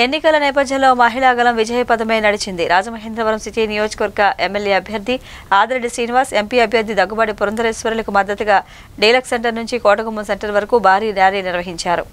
ఎన్నికల నేపథ్యంలో మహిళా గళం విజయపథమే నడిచింది. రాజమహేంద్రవరం సిటీ నియోజకవర్గ ఎమ్మెల్యే అభ్యర్థి ఆదిరెడ్డి శ్రీనివాస్, ఎంపీ అభ్యర్థి దగ్గుబాటి పురంధరేశ్వరులకు మద్దతుగా డీలక్స్ సెంటర్ నుంచి కోటగుమ్మం సెంటర్ వరకు భారీ ర్యాలీ నిర్వహించారు.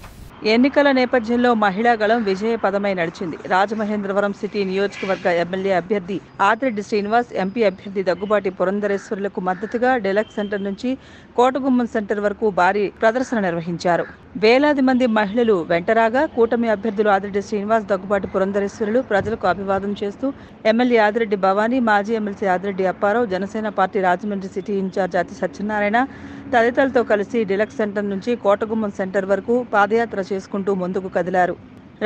ఎన్నికల నేపథ్యంలో మహిళా గళం విజయపథమై నడిచింది. రాజమహేంద్రవరం సిటీ నియోజకవర్గ ఎమ్మెల్యే అభ్యర్థి ఆదిరెడ్డి శ్రీనివాస్, ఎంపీ అభ్యర్థి దగ్గుబాటి పురంధరేశ్వరులకు మద్దతుగా డీలక్స్ సెంటర్ నుంచి కోటగుమ్మం సెంటర్ వరకు భారీ ప్రదర్శన నిర్వహించారు. వేలాది మంది మహిళలు వెంటరాగా కూటమి అభ్యర్థులు ఆదిరెడ్డి శ్రీనివాస్, దగ్గుబాటి పురంధరేశ్వరులు ప్రజలకు అభివాదం చేస్తూ ఎమ్మెల్యే ఆదిరెడ్డి భవానీ, మాజీ MLC Adireddy Apparao, Janasena party Rajahmundry city incharge Athi Satyanarayana తదితరులతో కలిసి డీలక్స్ సెంటర్ నుంచి కోటగుమ్మం సెంటర్ వరకు పాదయాత్ర చేసుకుంటూ ముందుకు కదిలారు.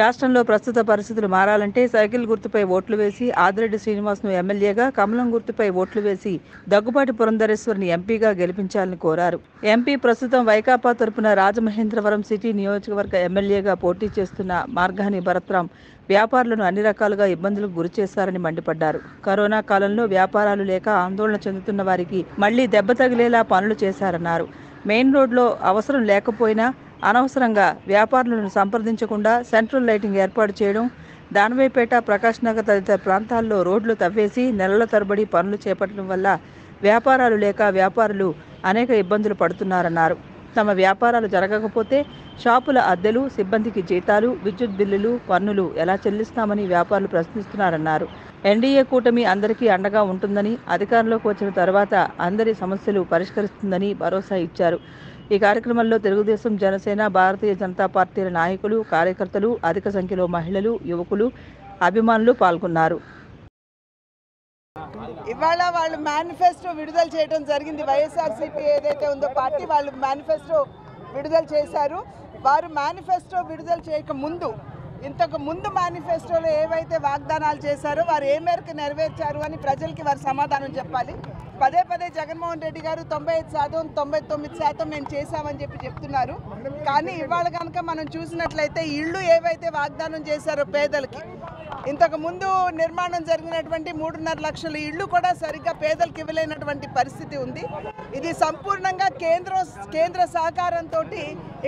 రాష్ట్రంలో ప్రస్తుత పరిస్థితులు మారాలంటే సైకిల్ గుర్తుపై ఓట్లు వేసి ఆదిరెడ్డి శ్రీనివాస్ను ఎమ్మెల్యేగా, కమలం గుర్తుపై ఓట్లు వేసి దగ్గుబాటి పురంధరేశ్వరిని ఎంపీగా గెలిపించాలని కోరారు. ఎంపీ ప్రస్తుతం వైకాపా తరపున రాజమహేంద్రవరం సిటీ నియోజకవర్గ ఎమ్మెల్యేగా పోటీ చేస్తున్న మార్గాని భరత్రాం వ్యాపారులను అన్ని రకాలుగా ఇబ్బందులకు గురి చేశారని మండిపడ్డారు. కరోనా కాలంలో వ్యాపారాలు లేక ఆందోళన చెందుతున్న వారికి మళ్లీ దెబ్బ తగిలేలా పనులు చేశారన్నారు. మెయిన్ రోడ్లో అవసరం లేకపోయినా అనవసరంగా వ్యాపారులను సంప్రదించకుండా సెంట్రల్ లైటింగ్ ఏర్పాటు చేయడం, దానవేపేట, ప్రకాష్ నగర్ తదితర ప్రాంతాల్లో రోడ్లు తవ్వేసి నెలల తరబడి పనులు చేపట్టడం వల్ల వ్యాపారాలు లేక వ్యాపారులు అనేక ఇబ్బందులు పడుతున్నారన్నారు. తమ వ్యాపారాలు జరగకపోతే షాపుల అద్దెలు, సిబ్బందికి జీతాలు, విద్యుత్ బిల్లులు, పన్నులు ఎలా చెల్లిస్తామని వ్యాపారులు ప్రశ్నిస్తున్నారన్నారు. ఎన్డీఏ కూటమి అందరికీ అండగా ఉంటుందని, అధికారంలోకి వచ్చిన తర్వాత అందరి సమస్యలు పరిష్కరిస్తుందని భరోసా ఇచ్చారు. ఈ కార్యక్రమంలో తెలుగుదేశం, జనసేన, భారతీయ జనతా పార్టీల నాయకులు, కార్యకర్తలు, అధిక సంఖ్యలో మహిళలు, యువకులు, అభిమానులు పాల్గొన్నారు. ఇవాళ వాళ్ళు మేనిఫెస్టో విడుదల చేయడం జరిగింది. వైఎస్ఆర్సీపీ ఏదైతే ఉందో పార్టీ వాళ్ళు మేనిఫెస్టో విడుదల చేశారు. వారు మేనిఫెస్టో విడుదల చేయక ముందు, ఇంతకు ముందు మేనిఫెస్టోలో ఏవైతే వాగ్దానాలు చేశారో వారు ఏ మేరకు నెరవేర్చారు అని ప్రజలకి వారు సమాధానం చెప్పాలి. పదే పదే జగన్మోహన్ రెడ్డి గారు 95%, 99% మేము చేశామని చెప్తున్నారు. కానీ ఇవాళ కనుక మనం చూసినట్లయితే ఇళ్ళు ఏవైతే వాగ్దానం చేశారో పేదలకి, ఇంతకు ముందు నిర్మాణం జరిగినటువంటి 3.5 లక్షల ఇళ్ళు కూడా సరిగ్గా పేదలకు ఇవ్వలేనటువంటి పరిస్థితి ఉంది. ఇది సంపూర్ణంగా కేంద్ర సహకారంతో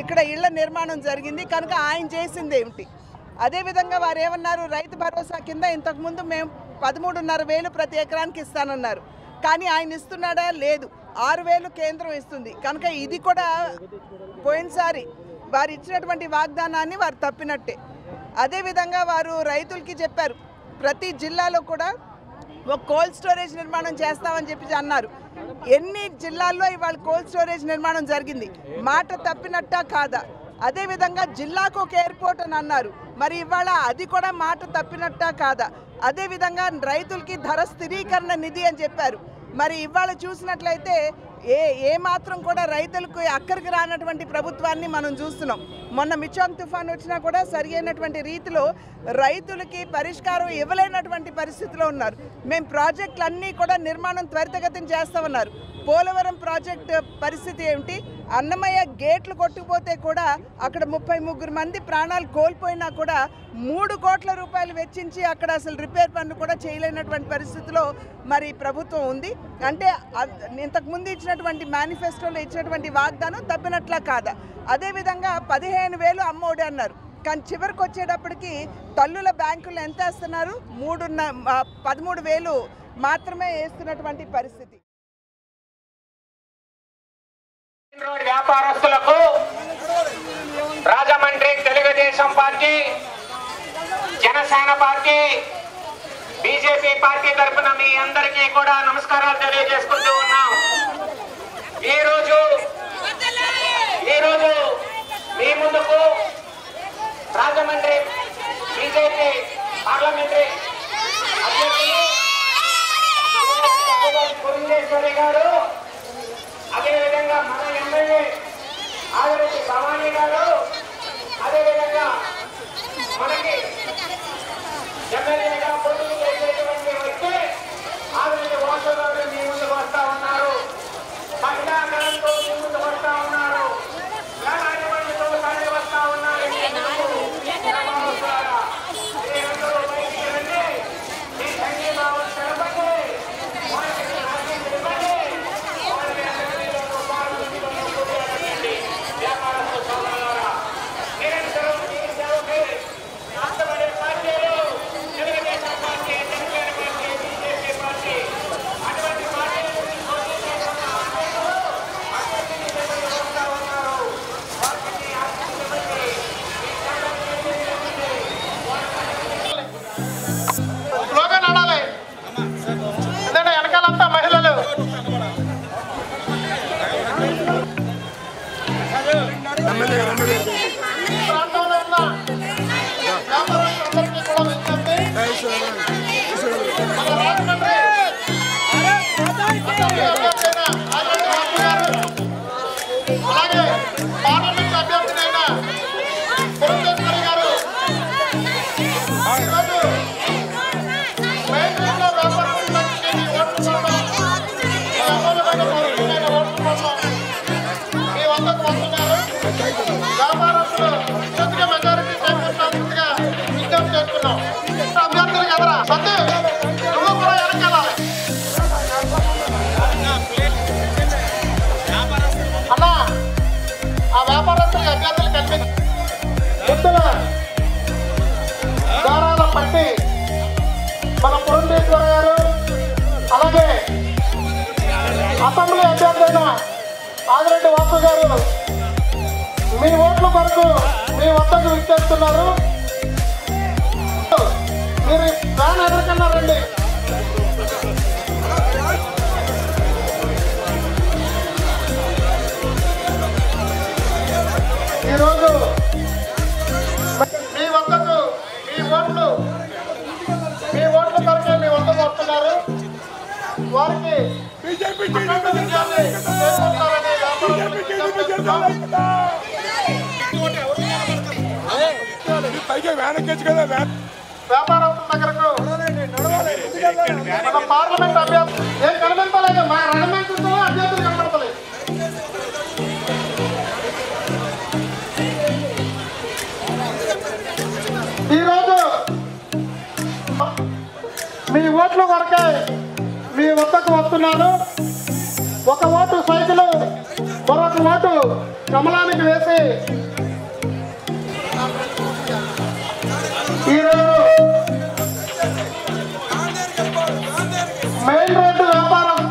ఇక్కడ ఇళ్ల నిర్మాణం జరిగింది. కనుక ఆయన చేసింది ఏమిటి? అదేవిధంగా వారు ఏమన్నారు, రైతు భరోసా కింద ఇంతకుముందు మేము 13,500 ప్రతి ఎకరానికి ఇస్తానన్నారు. కానీ ఆయన ఇస్తున్నాడా? లేదు. 6,000 కేంద్రం ఇస్తుంది. కనుక ఇది కూడా పోయినసారి వారు ఇచ్చినటువంటి వాగ్దానాన్ని వారు తప్పినట్టే. అదేవిధంగా వారు రైతులకి చెప్పారు, ప్రతి జిల్లాలో కూడా ఒక కోల్డ్ స్టోరేజ్ నిర్మాణం చేస్తామని అన్నారు. ఎన్ని జిల్లాల్లో ఇవాళ కోల్డ్ స్టోరేజ్ నిర్మాణం జరిగింది? మాట తప్పినట్టా కాదా? అదేవిధంగా జిల్లాకు ఒక ఎయిర్పోర్ట్ అని అన్నారు. మరి ఇవాళ అది కూడా మాట తప్పినట్టా కాదా? అదేవిధంగా రైతులకి ధర స్థిరీకరణ నిధి అని చెప్పారు. మరి ఇవాళ చూసినట్లయితే ఏ మాత్రం కూడా రైతులకు అక్కడికి రానటువంటి ప్రభుత్వాన్ని మనం చూస్తున్నాం. మొన్న మిచాంగ్ తుఫాన్ వచ్చినా కూడా సరి అయినటువంటి రీతిలో రైతులకి పరిష్కారం ఇవ్వలేనటువంటి పరిస్థితిలో ఉన్నారు. మేము ప్రాజెక్టులన్నీ కూడా నిర్మాణం త్వరితగతిన చేస్తామన్నారు. పోలవరం ప్రాజెక్టు పరిస్థితి ఏమిటి? అన్నమయ్య గేట్లు కొట్టుకుపోతే కూడా అక్కడ 33 మంది ప్రాణాలు కోల్పోయినా కూడా 3 కోట్ల రూపాయలు వెచ్చించి అక్కడ అసలు రిపేర్ పనులు కూడా చేయలేనటువంటి పరిస్థితిలో మరి ప్రభుత్వం ఉంది. అంటే ఇంతకుముందు ఇచ్చినటువంటి మేనిఫెస్టోలో ఇచ్చినటువంటి వాగ్దానం తప్పినట్లా కాదా? అదేవిధంగా 15,000 అమ్మఒడి అన్నారు. కానీ చివరికి వచ్చేటప్పటికి తల్లుల బ్యాంకులు ఎంత వేస్తున్నారు? 13,000 మాత్రమే వేస్తున్నటువంటి పరిస్థితి. వ్యాపారస్తులకు Rajahmundry Telugu Desam party, Janasena party, BJP party తరఫున మీ అందరికీ కూడా నమస్కారాలు తెలియజేసుకుంటూ ఉన్నాం. ఈరోజు మీ ముందుకు రాజమండ్రి బీజేపీ పార్లమెంటరీ అధ్యక్షులు పురంధేశ్వరి గారు, అదేవిధంగా మన ఎమ్మెల్యే ఆదిరెడ్డి భవానీ గారు, అదేవిధంగా మనకి ఎమ్మెల్యేగా పోటీ చేసేటువంటి వ్యక్తి ఆదిరెడ్డి వాసు గారు మీ ముందుకు వస్తా ఉన్నారు. మహిళా గణంతో మీ ముందుకు వస్తా ఉన్నారు. వేలాది మందితో తరలి వస్తా ఉన్నారు. మీ సంఘీభావం తెలపండి. వ్యాపారస్తుల నిరంతరం మీ సేవకి అలాగే పార్లమెంట్ అభ్యర్థులైన పురంధేశ్వరి గారు ఈరోజు మెయిన్ రోడ్లో వ్యాపారస్తులకి మీ ఓట్ల కోసం మీ వద్దకు వస్తున్నారు. వ్యాపారస్తులు అత్యధిక మెజారిటీ చేకూర్చాల్సిందిగా విజ్ఞప్తి చేస్తున్నాం. అభ్యర్థులకు ఎవరా సత్తు నువ్వు కూడా వెనకెళ్ళాలి అన్నా. ఆ వ్యాపారస్తులకు అభ్యర్థులు కనిపించి గుర్తుల దారాల పట్టి మన పురంధేశ్వర గారు, అలాగే అసెంబ్లీ అభ్యర్థి అయిన ఆదిరెడ్డి వాసు గారు మీ ఓట్ల కొరకు మీ వద్దకు విచ్చేస్తున్నారు. మీరు వ్యాన్ ఎదుర్కొన్నా రండి. ఈరోజు మీ వద్దకు మీ ఓట్ల కొరకే మీ వద్దకు వస్తున్నారు. వారికి వ్యాపారస్తుల దగ్గరకు మన పార్లమెంట్ అభ్యర్థి ఏం కనిపించలేదు. మా రణమెంట్లో అభ్యర్థులు కనపడతలేదు. ఈరోజు మీ ఓట్ల కొరకే మీ వద్దకు వస్తున్నాను. ఒక ఓటు సైకిల్, మరొక ఓటు కమలానికి వేసి ఈరోజు మెయిన్ రోడ్డు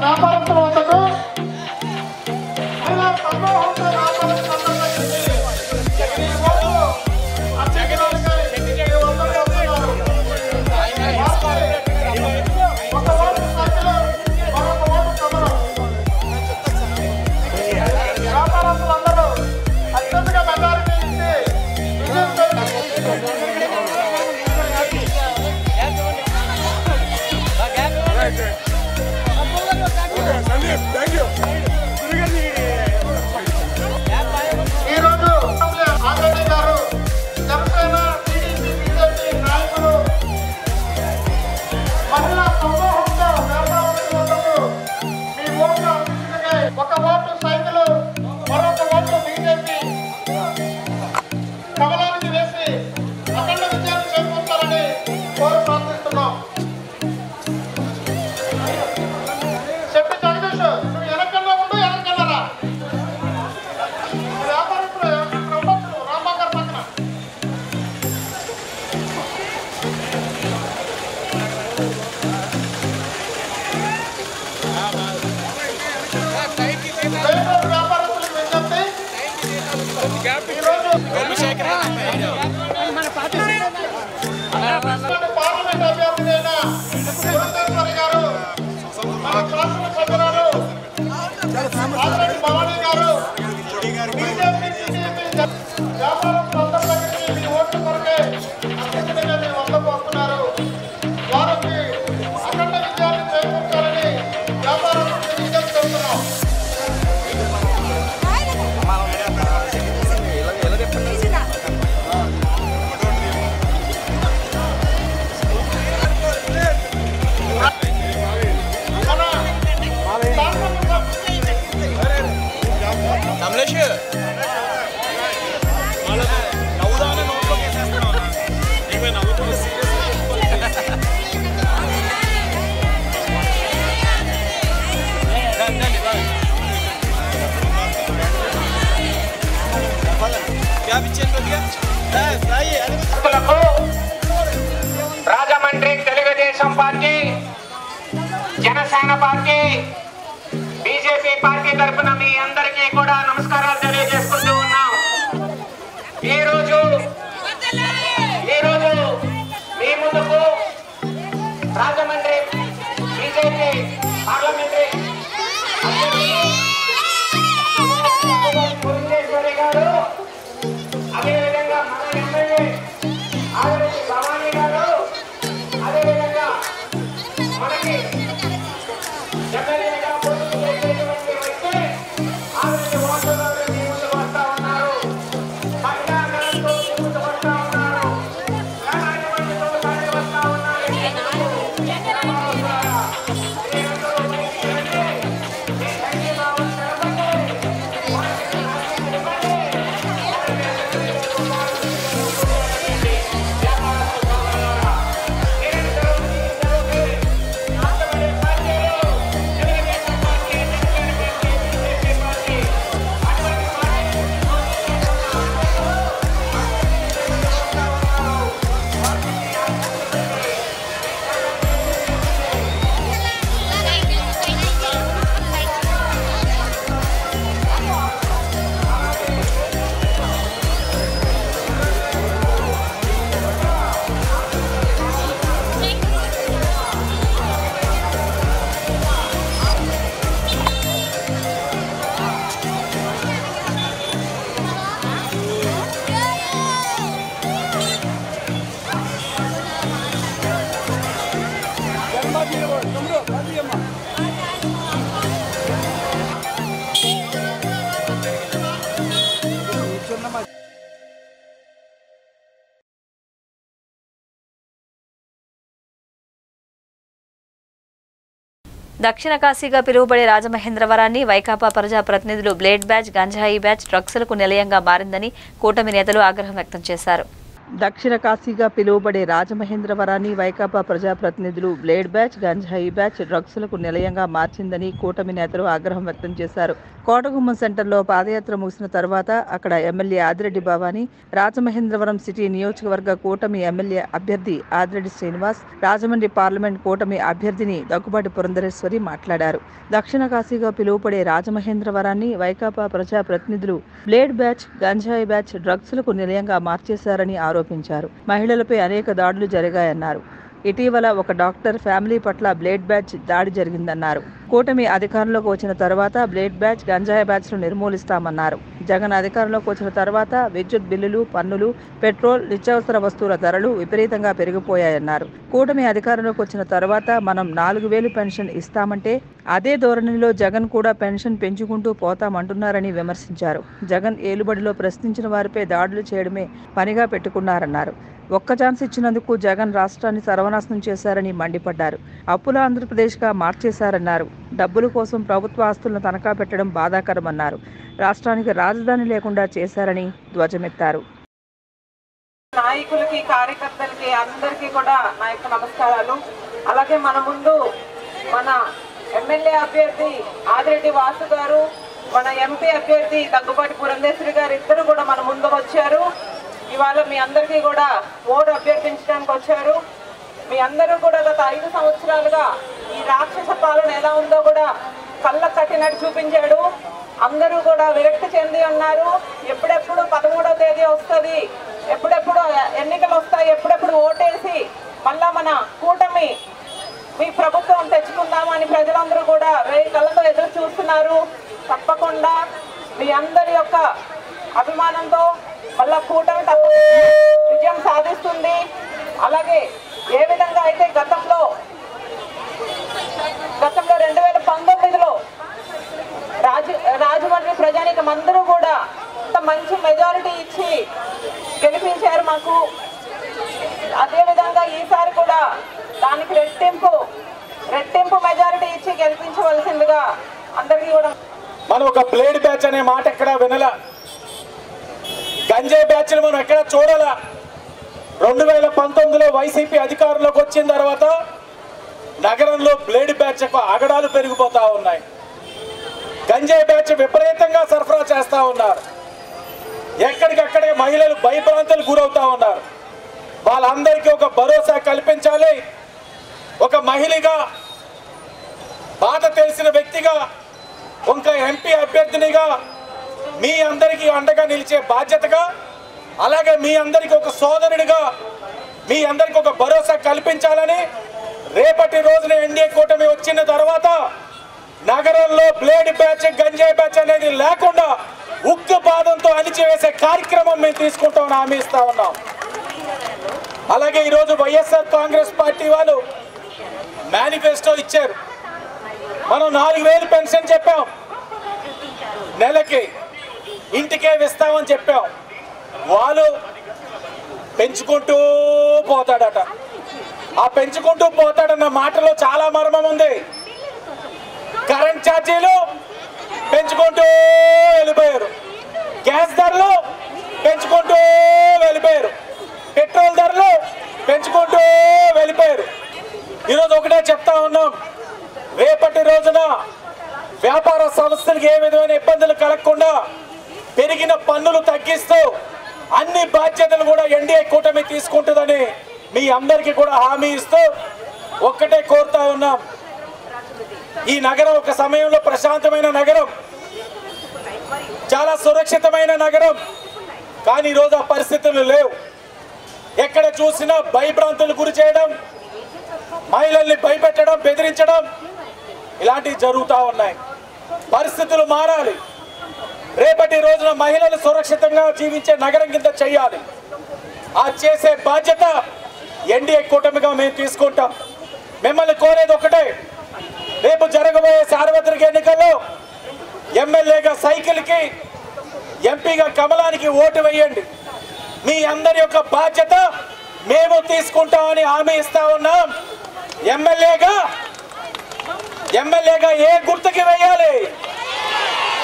వ్యాపారస్తుల వద్దకు వ్యాపారస్తులందరూ అత్యధిక మెజారిటీ ఇచ్చి ఈరోజు ఆదిరెడ్డి గారు జనసేన టీడీపీ బీజేపీ నాయకులు మహిళా సమూహంతో వ్యాపారస్తులకు మీ ఓట్లు అందించగా ఒక ఓటు సైకిల్, మరొక ఓటు బీజేపీ కమలానికి వేసి అఖండ విజయాన్ని చేకూర్చాలని కోరి ప్రార్థిస్తున్నాం. చెప్పి జగదీష్ నువ్వు వెనకన్నా ఉండు, వెనకన్నారా వ్యాపారస్తులు ఉండొచ్చు రాంబాబు గారి పక్కన. వ్యాపారస్తులకు విజ్ఞప్తి, ఈరోజు పార్లమెంట్ అభ్యర్థి అయిన పురంధేశ్వరి గారు, మన శాసనసభ్యురాలు ఆదిరెడ్డి భవానీ గారు బీజేపీ టీడీపీ వ్యాపారస్తులందరి దగ్గరికి మీ ఓట్ల కొరకే అత్యధికంగా మీ వద్దకు వస్తున్నారు. వారికి అఖండ విజయాన్ని చేకూర్చాలని వ్యాపారస్తులకు విజ్ఞప్తి చేస్తున్నాం. Rajahmundry Telugu Desam party, Janasena party, BJP party తరఫున మీ అందరికీ కూడా నమస్కారాలు తెలియజేసుకుంటూ ఉన్నాం. ఈరోజు మీ ముందుకు రాజమండ్రి బీజేపీ పార్లమెంటరీ పురంధేశ్వరి గారు, అదేవిధంగా మన ఎమ్మెల్యే ఆదిరెడ్డి భవానీ గారు, అదే దక్షిణ కాశీగా పిలువబడే రాజమహేంద్రవరాన్ని వైకాపా ప్రజా ప్రతినిధులు బ్లేడ్ బ్యాచ్, గంజాయి బ్యాచ్ డ్రగ్స్లకు నిలయంగా మారిందని కూటమి నేతలు ఆగ్రహం వ్యక్తం చేశారు. దక్షిణ కాశీగా పిలువబడే రాజమహేంద్రవరాన్ని వైకాపా ప్రజాప్రతినిధులు బ్లేడ్ బ్యాచ్, గంజాయి బ్యాచ్ డ్రగ్స్లకు నిలయంగా మార్చిందని కూటమి నేతలు ఆగ్రహం వ్యక్తం చేశారు. కోటగుమ్మం సెంటర్లో పాదయాత్ర ముగిసిన తర్వాత అక్కడ ఎమ్మెల్యే ఆదిరెడ్డి భవానీ, రాజమహేంద్రవరం సిటీ నియోజకవర్గ కూటమి ఎమ్మెల్యే అభ్యర్థి ఆదిరెడ్డి శ్రీనివాస్, రాజమండ్రి పార్లమెంట్ కూటమి అభ్యర్థిని దగ్గుబాటి పురంధరేశ్వరి మాట్లాడారు. దక్షిణ కాశీగా పిలువబడే రాజమహేంద్రవరాన్ని వైకాపా ప్రజాప్రతినిధులు బ్లేడ్ బ్యాచ్, గంజాయి బ్యాచ్ డ్రగ్స్లకు నిలయంగా మార్చేశారని ఆరోపించారు. మహిళలపై అనేక దాడులు జరిగాయన్నారు. ఇటీవల ఒక డాక్టర్ ఫ్యామిలీ పట్ల బ్లేడ్ బ్యాచ్ దాడి జరిగిందన్నారు. కూటమి అధికారంలోకి వచ్చిన తర్వాత బ్లేడ్ బ్యాచ్, గంజాయి బ్యాచ్ను నిర్మూలిస్తామన్నారు. జగన్ అధికారంలోకి వచ్చిన తర్వాత విద్యుత్ బిల్లులు, పన్నులు, పెట్రోల్, నిత్యావసర వస్తువుల ధరలు విపరీతంగా పెరిగిపోయాయన్నారు. కూటమి అధికారంలోకి వచ్చిన తర్వాత మనం 4000 పెన్షన్ ఇస్తామంటే అదే ధోరణిలో జగన్ కూడా పెన్షన్ పెంచుకుంటూ పోతామంటున్నారని విమర్శించారు. జగన్ ఏలుబడిలో ప్రశ్నించిన వారిపై దాడులు చేయడమే పనిగా పెట్టుకున్నారన్నారు. ఒక్క ఛాన్స్ ఇచ్చినందుకు జగన్ రాష్ట్రాన్ని సర్వనాశనం చేశారని మండిపడ్డారు. అప్పుల ఆంధ్రప్రదేశ్గా మార్చేశారన్నారు. డబ్బుల కోసం ప్రభుత్వ ఆస్తులను తనఖా పెట్టడం బాధాకరమన్నారు. రాష్ట్రానికి రాజధాని లేకుండా చేశారని ధ్వజమెత్తారు. నాయకులకి, కార్యకర్తలకి అందరికీ కూడా నా యొక్క నమస్కారాలు. అలాగే మన ముందు మన ఎమ్మెల్యే అభ్యర్థి ఆదిరెడ్డి వాసు గారు, మన ఎంపీ అభ్యర్థి దగ్గుబాటి పురంధేశ్వరి గారు ఇద్దరు కూడా మన ముందు వచ్చారు. ఇవాళ మీ అందరికీ కూడా ఓటు అభ్యర్థించడానికి వచ్చారు. మీ అందరూ కూడా గత 5 సంవత్సరాలుగా ఈ రాక్షస పాలన ఎలా ఉందో కూడా కళ్ళ కట్టినట్టు చూపించాడు. అందరూ కూడా విరక్తి చెంది ఉన్నారు. ఎప్పుడెప్పుడు 13వ తేదీ వస్తుంది, ఎప్పుడెప్పుడు ఎన్నికలు వస్తాయి, ఎప్పుడెప్పుడు ఓటేసి మళ్ళా మన కూటమి మీ ప్రభుత్వం తెచ్చుకుందామని ప్రజలందరూ కూడా 1000 కళ్ళతో ఎదురు చూస్తున్నారు. తప్పకుండా మీ అందరి యొక్క అభిమానంతో మళ్ళా కూటమి విజయం సాధిస్తుంది. అలాగే ఏ విధంగా అయితే గతంలో 2019లో రాజమండ్రి ప్రజానీకం అందరూ కూడా అంత మంచి మెజారిటీ ఇచ్చి గెలిపించారు మాకు, అదేవిధంగా ఈసారి కూడా దానికి రెట్టింపు మెజారిటీ ఇచ్చి గెలిపించవలసిందిగా అందరికీ కూడా. మనం ఒక బ్లేడ్ బ్యాచ్ అనే మాట ఎక్కడా వినలా, గంజాయి బ్యాచ్లు మనం ఎక్కడ చూడాలా. 2019లో వైసీపీ అధికారంలోకి వచ్చిన తర్వాత నగరంలో బ్లేడ్ బ్యాచ్ అగడాలు పెరిగిపోతా ఉన్నాయి. గంజాయి బ్యాచ్ విపరీతంగా సరఫరా చేస్తూ ఉన్నారు. ఎక్కడికక్కడే మహిళలు భయభ్రాంతులు గురవుతా ఉన్నారు. వాళ్ళందరికీ ఒక భరోసా కల్పించాలి. ఒక మహిళగా, బాధ తెలిసిన వ్యక్తిగా, ఒక ఎంపీ అభ్యర్థినిగా మీ అందరికీ అండగా నిలిచే బాధ్యతగా, అలాగే మీ అందరికీ ఒక సోదరుడిగా మీ అందరికీ ఒక భరోసా కల్పించాలని రేపటి రోజున ఎన్డీఏ కూటమి వచ్చిన తర్వాత నగరంలో బ్లేడ్ బ్యాచ్, గంజాయి బ్యాచ్ అనేది లేకుండా ఉక్కు పాదంతో అణిచివేసే కార్యక్రమం మేము తీసుకుంటామని హామీ ఇస్తా ఉన్నాం. అలాగే ఈరోజు వైఎస్ఆర్ కాంగ్రెస్ పార్టీ వాళ్ళు మేనిఫెస్టో ఇచ్చారు. మనం 4000 పెన్షన్ చెప్పాం, నెలకి ఇంటికే ఇస్తామని చెప్పాం. వాళ్ళు పెంచుకుంటూ పోతాడట. ఆ పెంచుకుంటూ పోతాడన్న మాటలో చాలా మర్మం ఉంది. కరెంట్ ఛార్జీలు పెంచుకుంటూ వెళ్ళిపోయారు, గ్యాస్ ధరలు పెంచుకుంటూ వెళ్ళిపోయారు, పెట్రోల్ ధరలు పెంచుకుంటూ వెళ్ళిపోయారు. ఈరోజు ఒకటే చెప్తా ఉన్నాం, రేపటి రోజున వ్యాపార సంస్థలకు ఏ విధమైన ఇబ్బందులు కలగకుండా పెరిగిన పన్నులు తగ్గిస్తూ అన్ని బాధ్యతలు కూడా ఎన్డీఏ కూటమి తీసుకుంటుందని మీ అందరికీ కూడా హామీ ఇస్తూ ఒక్కటే కోరుతా ఉన్నాం. ఈ నగరం ఒక సమయంలో ప్రశాంతమైన నగరం, చాలా సురక్షితమైన నగరం. కానీ ఈరోజు ఆ పరిస్థితులు లేవు. ఎక్కడ చూసినా భయభ్రాంతులు గురి చేయడం, మహిళల్ని భయపెట్టడం, బెదిరించడం ఇలాంటివి జరుగుతూ ఉన్నాయి. పరిస్థితులు మారాలి. రేపటి రోజున మహిళలు సురక్షితంగా జీవించే నగరం కింద చేయాలి. ఆ చేసే బాధ్యత ఎన్డీఏ కూటమిగా మేము తీసుకుంటాం. మిమ్మల్ని కోరేది ఒకటే, రేపు జరగబోయే సార్వత్రిక ఎన్నికల్లో ఎమ్మెల్యేగా సైకిల్కి, ఎంపీగా కమలానికి ఓటు వేయండి. మీ అందరి యొక్క బాధ్యత మేము తీసుకుంటామని హామీ ఇస్తా ఉన్నాం. ఎమ్మెల్యేగా ఎమ్మెల్యేగా ఏ గుర్తుకి వేయాలి?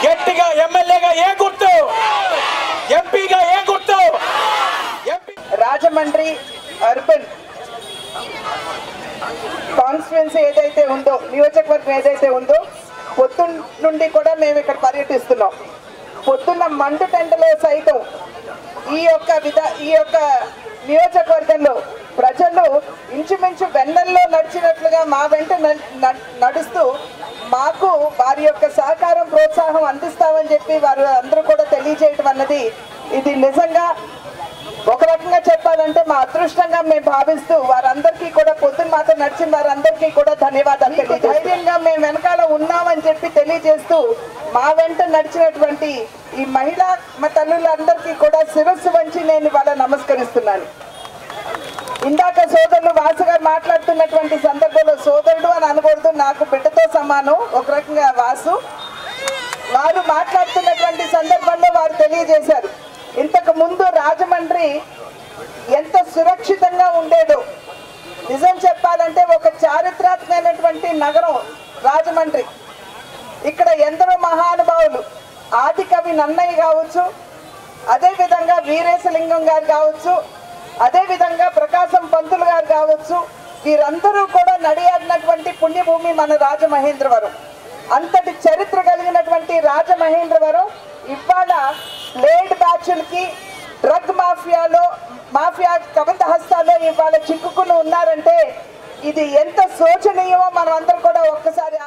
గట్టిగా ఎమ్మెల్యేగా ఏ గుర్తు? ఎంపీగా ఏ గుర్తు? రాజమండ్రి అర్బన్ కాన్స్టిట్యుయెన్సీ ఏదైతే ఉందో, నియోజకవర్గం ఏదైతే ఉందో, పొద్దున్న నుండి కూడా మేము ఇక్కడ పర్యటిస్తున్నాం. పొద్దున్న మండు టెంటలో సైతం ఈ యొక్క నియోజకవర్గంలో ప్రజలు ఇంచుమించు వెన్నెల్లో నడిచినట్లుగా మా వెంట నడుస్తూ మాకు వారి యొక్క సహకారం ప్రోత్సాహం అందిస్తామని చెప్పి వారు అందరూ కూడా తెలియజేయటం అన్నది ఇది నిజంగా ఒక రకంగా చెప్పాలంటే మా అదృష్టంగా మేము భావిస్తూ వారందరికీ కూడా పొద్దున్న మాతో నడిచిన వారందరికీ కూడా ధన్యవాదాలు తెలియజేస్తూ, ధైర్యంగా మేము వెనకాల ఉన్నామని చెప్పి తెలియజేస్తూ మా వెంట నడిచినటువంటి ఈ మహిళా మా తల్లులందరికీ కూడా శిరస్సు వంచి నేను ఇవాళ నమస్కరిస్తున్నాను. ఇందాక సోదరులు వాసు గారు మాట్లాడుతున్నటువంటి సందర్భంలో సోదరుడు అని అనకూడదు, నాకు బిడ్డతో సమానం ఒక రకంగా వాసు. వారు మాట్లాడుతున్నటువంటి సందర్భంలో వారు తెలియజేశారు ఇంతకు ముందు రాజమండ్రి ఎంత సురక్షితంగా ఉండేదో. నిజం చెప్పాలంటే ఒక చారిత్రాత్మకమైనటువంటి నగరం రాజమండ్రి. ఇక్కడ ఎందరో మహానుభావులు, ఆదికవి నన్నయ్య కావచ్చు, అదేవిధంగా వీరేశలింగం గారు కావచ్చు, అదేవిధంగా ప్రకాశం పంతులు గారు కావచ్చు, వీరందరూ కూడా నడియాడినటువంటి పుణ్యభూమి మన రాజమహేంద్రవరం. అంతటి చరిత్ర కలిగినటువంటి రాజమహేంద్రవరం ఇవాళ లేడ్ బ్యాచ్లకి డ్రగ్ మాఫియా కవిత హస్తాల్లో ఇవాళ చిక్కుకుని ఉన్నారంటే ఇది ఎంత శోచనీయమో మనం అందరం కూడా ఒక్కసారి